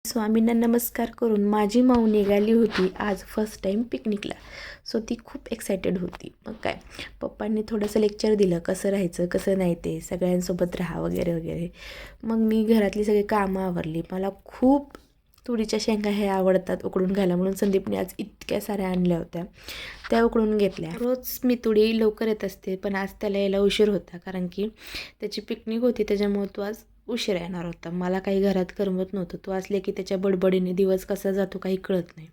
स्वामींना नमस्कार करून माझी माऊ निघाली होती आज फर्स्ट टाईम पिकनिकला. सो ती खूप एक्सायटेड होती. मग काय पप्पांनी थोडंसं लेक्चर दिलं कसं राहायचं कसं नाही ते सगळ्यांसोबत राहा वगैरे वगैरे. मग मी घरातली सगळी कामं आवरली. मला खूप तुरीच्या शेंगा हे आवडतात उकडून घाला म्हणून संदीपने आज इतक्या साऱ्या आणल्या होत्या, त्या उकडून घेतल्या. रोज मी तुरी लवकर येत असते पण आज त्याला यायला उशीर होता कारण की त्याची पिकनिक होती त्याच्यामुळे तो आज उशिरा येणार होता. मला काही घरात करमत नव्हतं. तो असले की त्याच्या बडबडीने दिवस कसा जातो काही कळत नाही.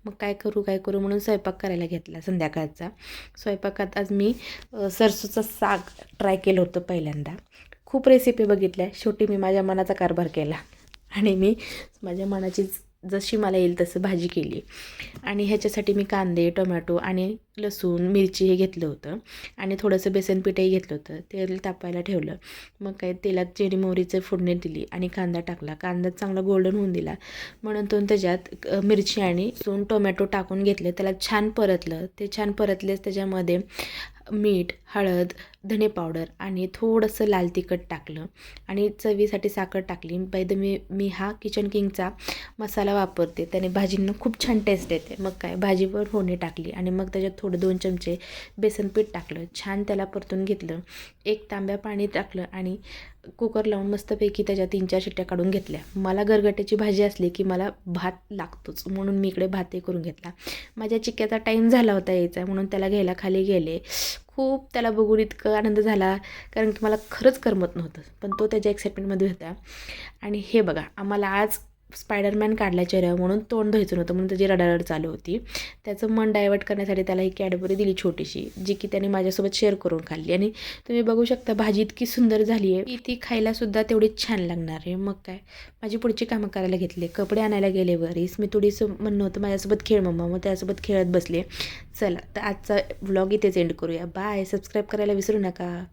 मग काय करू म्हणून स्वयंपाक करायला घेतला संध्याकाळचा. स्वयंपाकात आज मी सरसूचं साग ट्राय केलं होतं पहिल्यांदा. खूप रेसिपी बघितल्या. शेवटी मी माझ्या मनाचा कारभार केला आणि मी माझ्या मनाची जशी मला येईल तसं भाजी केली. आणि ह्याच्यासाठी मी कांदे टोमॅटो आणि लसूण मिरची हे घेतलं होतं आणि थोडंसं बेसन पीठही घेतलं होतं. तेल तापायला ठेवलं. मग काय तेलात जिरी मोहरीचं फोडणी दिली आणि कांदा टाकला. कांदा चांगला गोल्डन होऊन दिला म्हणून तो त्याच्यात मिरची आणि टोमॅटो टाकून घेतले. त्याला छान परतलं. ते छान परतलेच त्याच्यामध्ये मीठ हळद धने पावडर आणि थोडंसं लाल तिखट टाकलं आणि चवीसाठी साखर टाकली. बाय द मी हा किचन किंगचा मसाला वापरते, त्याने भाजींना खूप छान टेस्ट येते. मग काय भाजीवर फोडणी टाकली आणि मग त्याच्यात थोडं 2 चमचे बेसन पीठ टाकलं. छान त्याला परतून घेतलं. 1 तांब्या पाणी टाकलं आणि कुकर लावून मस्तपैकी त्याच्या 3-4 शिट्ट्या काढून घेतल्या. मला गरगट्याची भाजी असली की मला भात लागतोच म्हणून मी इकडे भातही करून घेतला. माझ्या चिक्क्याचा टाईम झाला होता यायचा म्हणून त्याला घ्यायला खाली गेले. खूप त्याला बघून इतकं आनंद झाला कारण की मला खरंच करमत नव्हतं पण तो त्याच्या एक्साइटमेंटमध्ये होता. आणि हे बघा आम्हाला आज स्पायडरमॅन काढला चेहऱ्यावर म्हणून तोंड धुवायचं नव्हतं म्हणून त्याची रडारड चालू होती. त्याचं मन डायवर्ट करण्यासाठी त्याला ही कॅडबरी दिली छोटीशी, जी की त्याने माझ्यासोबत शेअर करून खाल्ली. आणि तुम्ही बघू शकता भाजी इतकी सुंदर झाली आहे की ती खायलासुद्धा तेवढीच छान लागणार आहे. मग काय माझी पुढची कामं करायला घेतले. कपडे आणायला गेले वरीस. मी थोडीसं म्हणणं होतं माझ्यासोबत खेळ मम्मा, मग त्यासोबत खेळत बसले. चला तर आजचा व्लॉग इथेच एंड करूया. बाय. सबस्क्राईब करायला विसरू नका.